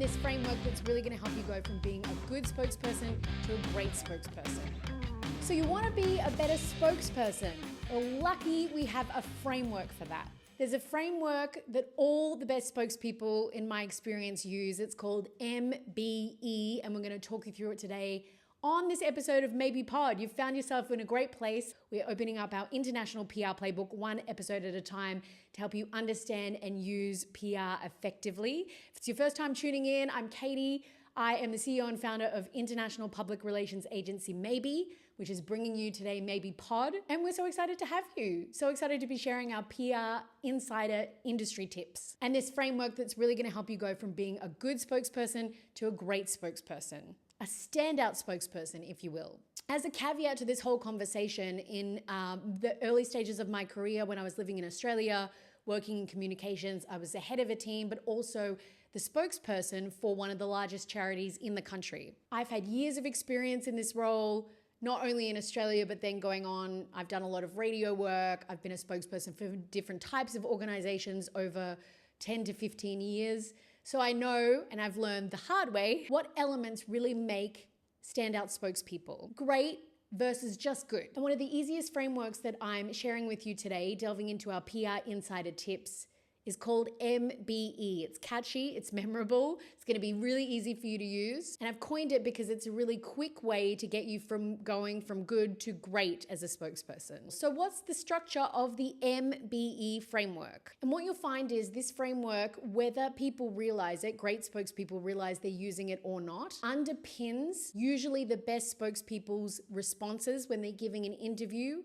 This framework that's really going to help you go from being a good spokesperson to a great spokesperson. So you want to be a better spokesperson? Well, lucky we have a framework for that. There's a framework that all the best spokespeople in my experience use. It's called MBE, and we're going to talk you through it today on this episode of maybepod. You've found yourself in a great place. We're opening up our international PR playbook one episode at a time to help you understand and use PR effectively. If it's your first time tuning in, I'm Katie. I am the CEO and founder of international public relations agency Maybe, which is bringing you today maybepod. And we're so excited to have you. So excited to be sharing our PR insider industry tips and this framework that's really going to help you go from being a good spokesperson to a great spokesperson. A standout spokesperson, if you will. As a caveat to this whole conversation, in the early stages of my career when I was living in Australia, working in communications, I was the head of a team, but also the spokesperson for one of the largest charities in the country. I've had years of experience in this role, not only in Australia, but then going on, I've done a lot of radio work. I've been a spokesperson for different types of organizations over 10 to 15 years. So I know, and I've learned the hard way, what elements really make standout spokespeople. Great versus just good. And one of the easiest frameworks that I'm sharing with you today, delving into our PR insider tips, is called MBE. It's catchy, it's memorable, it's going to be really easy for you to use. And I've coined it because it's a really quick way to get you from going from good to great as a spokesperson. So what's the structure of the MBE framework? And what you'll find is this framework, whether people realize it, great spokespeople realize they're using it or not, underpins usually the best spokespeople's responses when they're giving an interview,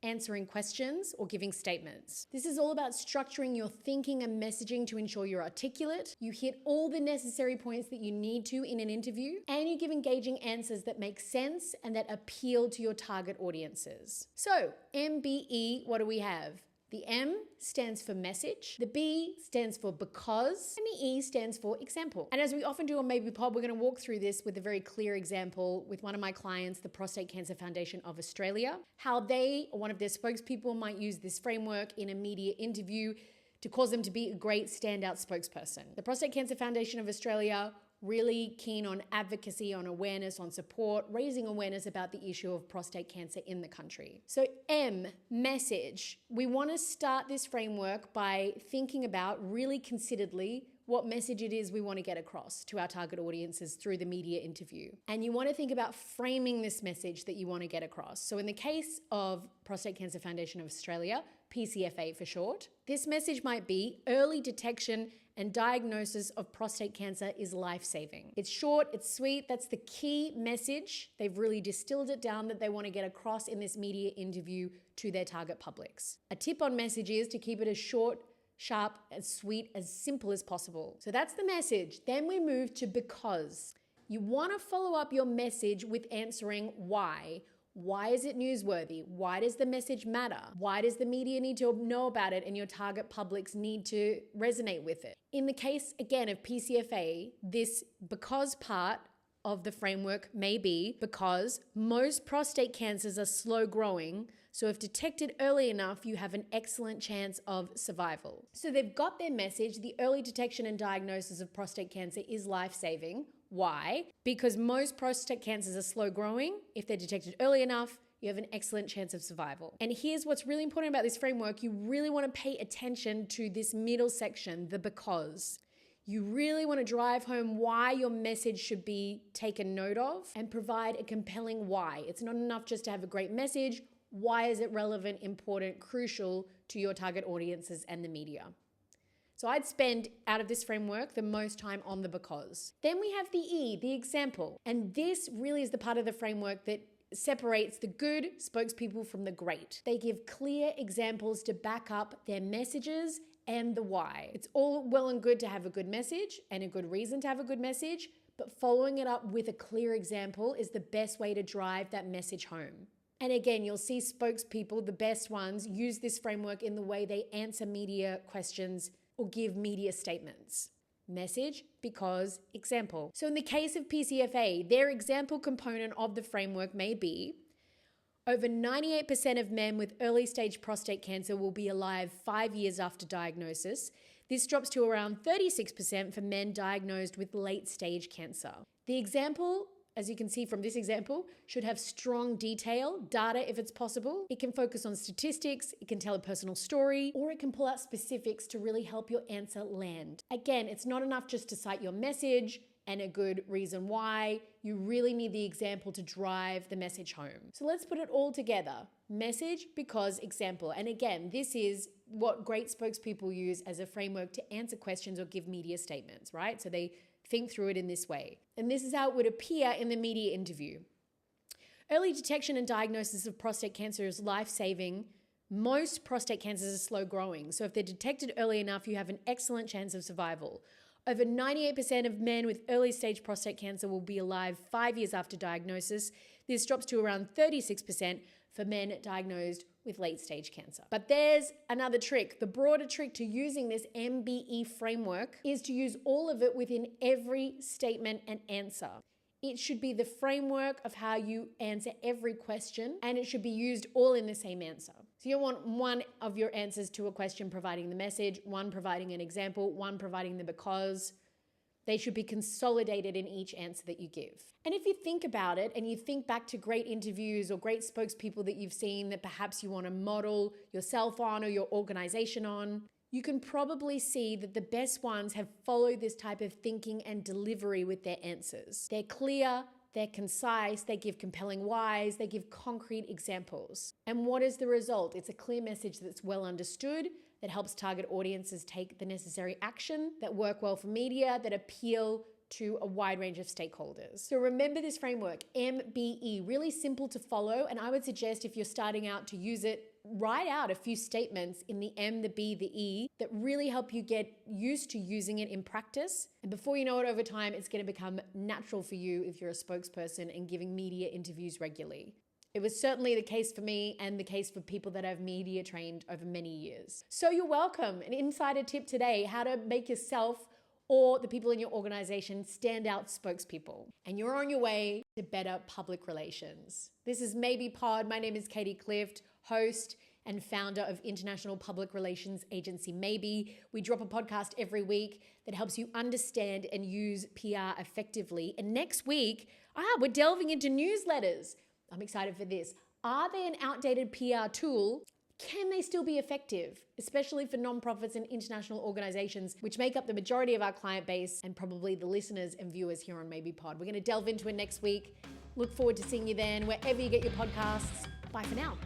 answering questions, or giving statements. This is all about structuring your thinking and messaging to ensure you're articulate, you hit all the necessary points that you need to in an interview, and you give engaging answers that make sense and that appeal to your target audiences. So, MBE, what do we have? The M stands for message, the B stands for because, and the E stands for example. And as we often do on maybepod, we're going to walk through this with a very clear example with one of my clients, the Prostate Cancer Foundation of Australia, how they or one of their spokespeople might use this framework in a media interview to cause them to be a great standout spokesperson. The Prostate Cancer Foundation of Australia, really keen on advocacy, on awareness, on support, raising awareness about the issue of prostate cancer in the country. So M, message. We want to start this framework by thinking about really consideredly what message it is we want to get across to our target audiences through the media interview. And you want to think about framing this message that you want to get across. So in the case of Prostate Cancer Foundation of Australia, PCFA for short, this message might be early detection and diagnosis of prostate cancer is life-saving. It's short, it's sweet, that's the key message. They've really distilled it down that they want to get across in this media interview to their target publics. A tip on message is to keep it as short, sharp, as sweet, as simple as possible. So that's the message. Then we move to because. You want to follow up your message with answering why. Why is it newsworthy? Why does the message matter? Why does the media need to know about it and your target publics need to resonate with it? In the case, again, of PCFA, this because part of the framework may be because most prostate cancers are slow growing, so if detected early enough, you have an excellent chance of survival. So they've got their message, the early detection and diagnosis of prostate cancer is life-saving. Why? Because most prostate cancers are slow growing. If they're detected early enough, you have an excellent chance of survival. And here's what's really important about this framework. You really want to pay attention to this middle section, the because. You really want to drive home why your message should be taken note of and provide a compelling why. It's not enough just to have a great message. Why is it relevant, important, crucial to your target audiences and the media? So I'd spend, out of this framework, the most time on the because. Then we have the E, the example. And this really is the part of the framework that separates the good spokespeople from the great. They give clear examples to back up their messages and the why. It's all well and good to have a good message and a good reason to have a good message, but following it up with a clear example is the best way to drive that message home. And again, you'll see spokespeople, the best ones, use this framework in the way they answer media questions or give media statements. Message, because, example. So in the case of PCFA, their example component of the framework may be over 98% of men with early stage prostate cancer will be alive 5 years after diagnosis. This drops to around 36% for men diagnosed with late-stage cancer. The example, as you can see from this example, should have strong detail, data if it's possible. It can focus on statistics, it can tell a personal story, or it can pull out specifics to really help your answer land. Again, it's not enough just to cite your message and a good reason why. You really need the example to drive the message home. So let's put it all together. Message, because, example. And again, this is what great spokespeople use as a framework to answer questions or give media statements, right? So they think through it in this way. And this is how it would appear in the media interview. Early detection and diagnosis of prostate cancer is life-saving. Most prostate cancers are slow growing. So if they're detected early enough, you have an excellent chance of survival. Over 98% of men with early stage prostate cancer will be alive 5 years after diagnosis. This drops to around 36% for men diagnosed with late stage cancer. But there's another trick. The broader trick to using this MBE framework is to use all of it within every statement and answer. It should be the framework of how you answer every question, and it should be used all in the same answer. So you want one of your answers to a question providing the message, one providing an example, one providing the because. They should be consolidated in each answer that you give. And if you think about it and you think back to great interviews or great spokespeople that you've seen that perhaps you want to model yourself on or your organization on, you can probably see that the best ones have followed this type of thinking and delivery with their answers. They're clear, they're concise, they give compelling whys, they give concrete examples. And what is the result? It's a clear message that's well understood, that helps target audiences take the necessary action, that work well for media, that appeal to a wide range of stakeholders. So remember this framework, MBE, really simple to follow. And I would suggest if you're starting out to use it, write out a few statements in the M, the B, the E that really help you get used to using it in practice. And before you know it, over time, it's going to become natural for you if you're a spokesperson and giving media interviews regularly. It was certainly the case for me and the case for people that I've media trained over many years. So you're welcome. An insider tip today, how to make yourself or the people in your organization stand out spokespeople. And you're on your way to better public relations. This is maybepod. My name is Katie Clift, host and founder of international public relations agency Maybe. We drop a podcast every week that helps you understand and use PR effectively. And next week, we're delving into newsletters. I'm excited for this. Are they an outdated PR tool? Can they still be effective, especially for nonprofits and international organizations, which make up the majority of our client base and probably the listeners and viewers here on maybepod? We're going to delve into it next week. Look forward to seeing you then, wherever you get your podcasts. Bye for now.